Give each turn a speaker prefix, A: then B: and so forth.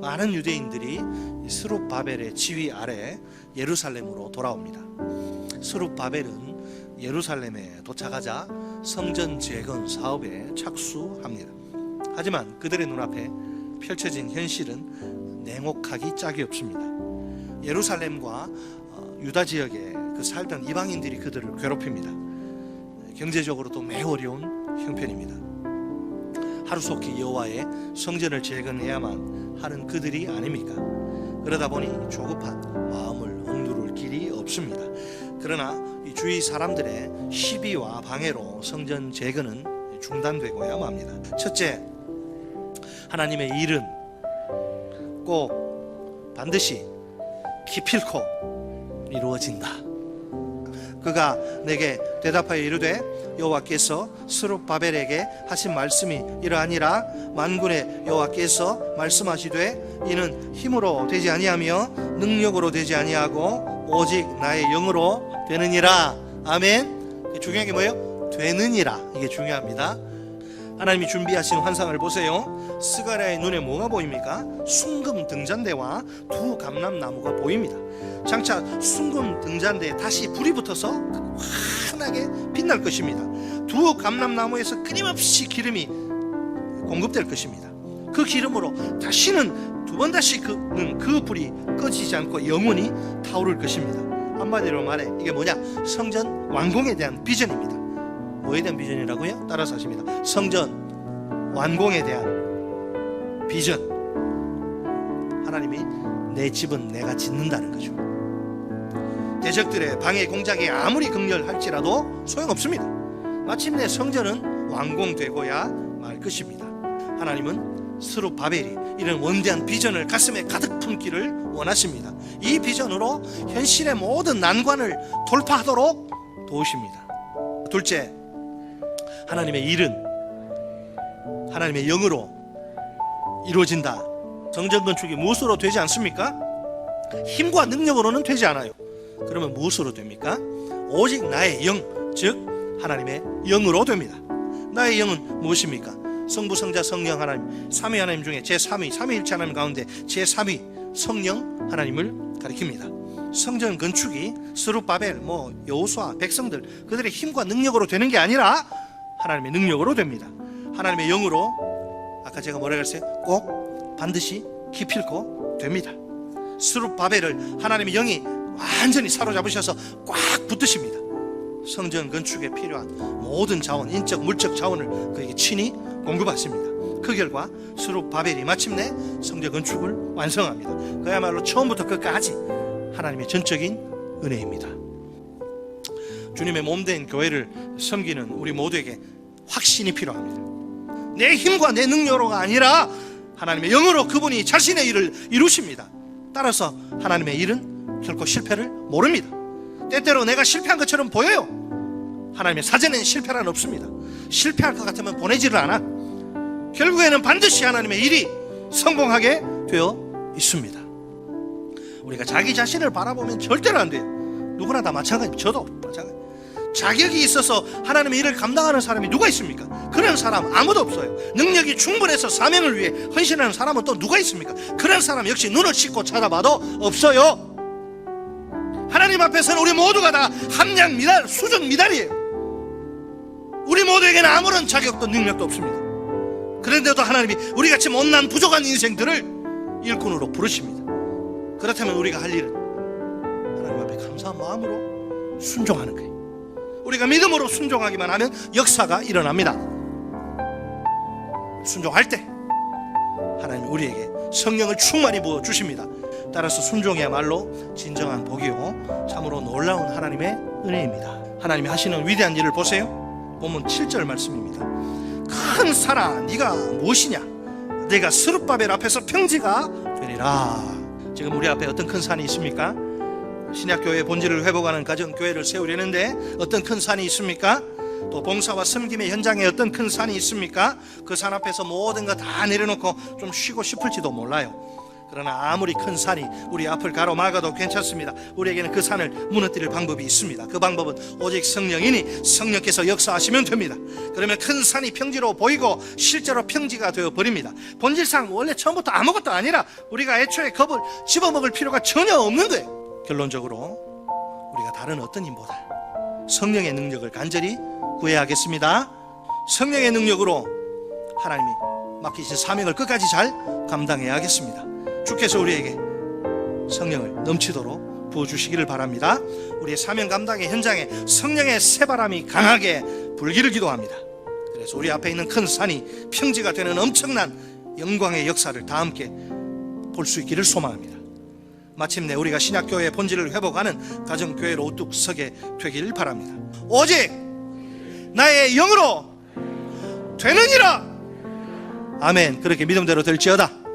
A: 많은 유대인들이 스룹바벨의 지휘 아래 예루살렘으로 돌아옵니다. 스룹바벨은 예루살렘에 도착하자 성전 재건 사업에 착수합니다. 하지만 그들의 눈앞에 펼쳐진 현실은 냉혹하기 짝이 없습니다. 예루살렘과 유다 지역에 살던 이방인들이 그들을 괴롭힙니다. 경제적으로도 매우 어려운 형편입니다. 하루속히 여호와의 성전을 재건해야만 하는 그들이 아닙니까? 그러다 보니 조급한 마음을 억누를 길이 없습니다. 그러나 이 주위 사람들의 시비와 방해로 성전 재건은 중단되고야 맙니다. 첫째, 하나님의 일은 꼭 반드시 기필코 이루어진다. 그가 내게 대답하여 이르되 여호와께서 스룹바벨에게 하신 말씀이 이러하니라. 만군의 여호와께서 말씀하시되 이는 힘으로 되지 아니하며 능력으로 되지 아니하고 오직 나의 영으로 되느니라. 아멘. 중요한 게 뭐예요? 되느니라. 이게 중요합니다. 하나님이 준비하신 환상을 보세요. 스가랴의 눈에 뭐가 보입니까? 순금 등잔대와 두 감람나무가 보입니다. 장차 순금 등잔대에 다시 불이 붙어서 환하게 빛날 것입니다. 두 감람나무에서 끊임없이 기름이 공급될 것입니다. 그 기름으로 다시는 두 번 다시 그 불이 꺼지지 않고 영원히 타오를 것입니다. 한마디로 말해 이게 뭐냐? 성전 완공에 대한 비전입니다. 뭐에 대한 비전이라고요? 따라서 하십니다. 성전 완공에 대한 비전. 하나님이 내 집은 내가 짓는다는 거죠. 대적들의 방해 공작이 아무리 극렬할지라도 소용없습니다. 마침내 성전은 완공되고야 말 것입니다. 하나님은 스룹바벨이 이런 원대한 비전을 가슴에 가득 품기를 원하십니다. 이 비전으로 현실의 모든 난관을 돌파하도록 도우십니다. 둘째, 하나님의 일은 하나님의 영으로 이루어진다. 성전 건축이 무엇으로 되지 않습니까? 힘과 능력으로는 되지 않아요. 그러면 무엇으로 됩니까? 오직 나의 영, 즉 하나님의 영으로 됩니다. 나의 영은 무엇입니까? 성부, 성자, 성령 하나님, 삼위 하나님 중에 제3위, 삼위일체 하나님 가운데 제3위 성령 하나님을 가리킵니다. 성전 건축이 스룹바벨, 여호수아, 백성들 그들의 힘과 능력으로 되는 게 아니라 하나님의 능력으로 됩니다. 하나님의 영으로 아까 제가 뭐라고 했어요? 꼭 반드시 기필코 됩니다. 스룹바벨을 하나님의 영이 완전히 사로잡으셔서 꽉 붙드십니다. 성전 건축에 필요한 모든 자원, 인적, 물적 자원을 그에게 친히 공급하십니다. 그 결과 스룹바벨이 마침내 성전 건축을 완성합니다. 그야말로 처음부터 끝까지 하나님의 전적인 은혜입니다. 주님의 몸된 교회를 섬기는 우리 모두에게 확신이 필요합니다. 내 힘과 내 능력으로가 아니라 하나님의 영으로 그분이 자신의 일을 이루십니다. 따라서 하나님의 일은 결코 실패를 모릅니다. 때때로 내가 실패한 것처럼 보여요. 하나님의 사전에는 실패란 없습니다. 실패할 것 같으면 보내지를 않아. 결국에는 반드시 하나님의 일이 성공하게 되어 있습니다. 우리가 자기 자신을 바라보면 절대로 안 돼요. 누구나 다 마찬가지입니다. 저도 마찬가지. 자격이 있어서 하나님의 일을 감당하는 사람이 누가 있습니까? 그런 사람 아무도 없어요. 능력이 충분해서 사명을 위해 헌신하는 사람은 또 누가 있습니까? 그런 사람 역시 눈을 씻고 찾아봐도 없어요. 하나님 앞에서는 우리 모두가 다 함량 미달, 수준 미달이에요. 우리 모두에게는 아무런 자격도 능력도 없습니다. 그런데도 하나님이 우리같이 못난 부족한 인생들을 일꾼으로 부르십니다. 그렇다면 우리가 할 일은 하나님 앞에 감사한 마음으로 순종하는 거예요. 우리가 믿음으로 순종하기만 하면 역사가 일어납니다. 순종할 때 하나님이 우리에게 성령을 충만히 부어주십니다. 따라서 순종이야말로 진정한 복이요 참으로 놀라운 하나님의 은혜입니다. 하나님이 하시는 위대한 일을 보세요. 본문 7절 말씀입니다. 큰 산아 네가 무엇이냐? 네가 스룹바벨 앞에서 평지가 되리라. 지금 우리 앞에 어떤 큰 산이 있습니까? 신약교회의 본질을 회복하는 가정교회를 세우려는데 어떤 큰 산이 있습니까? 또 봉사와 섬김의 현장에 어떤 큰 산이 있습니까? 그 산 앞에서 모든 거 다 내려놓고 좀 쉬고 싶을지도 몰라요. 그러나 아무리 큰 산이 우리 앞을 가로막아도 괜찮습니다. 우리에게는 그 산을 무너뜨릴 방법이 있습니다. 그 방법은 오직 성령이니 성령께서 역사하시면 됩니다. 그러면 큰 산이 평지로 보이고 실제로 평지가 되어 버립니다. 본질상 원래 처음부터 아무것도 아니라 우리가 애초에 겁을 집어먹을 필요가 전혀 없는 거예요. 결론적으로 우리가 다른 어떤 힘보다 성령의 능력을 간절히 구해야 하겠습니다. 성령의 능력으로 하나님이 맡기신 사명을 끝까지 잘 감당해야 하겠습니다. 주께서 우리에게 성령을 넘치도록 부어주시기를 바랍니다. 우리의 사명 감당의 현장에 성령의 새바람이 강하게 불기를 기도합니다. 그래서 우리 앞에 있는 큰 산이 평지가 되는 엄청난 영광의 역사를 다 함께 볼 수 있기를 소망합니다. 마침내 우리가 신약교회의 본질을 회복하는 가정교회로 우뚝 서게 되기를 바랍니다. 오직 나의 영으로 되느니라. 아멘. 그렇게 믿음대로 될지어다.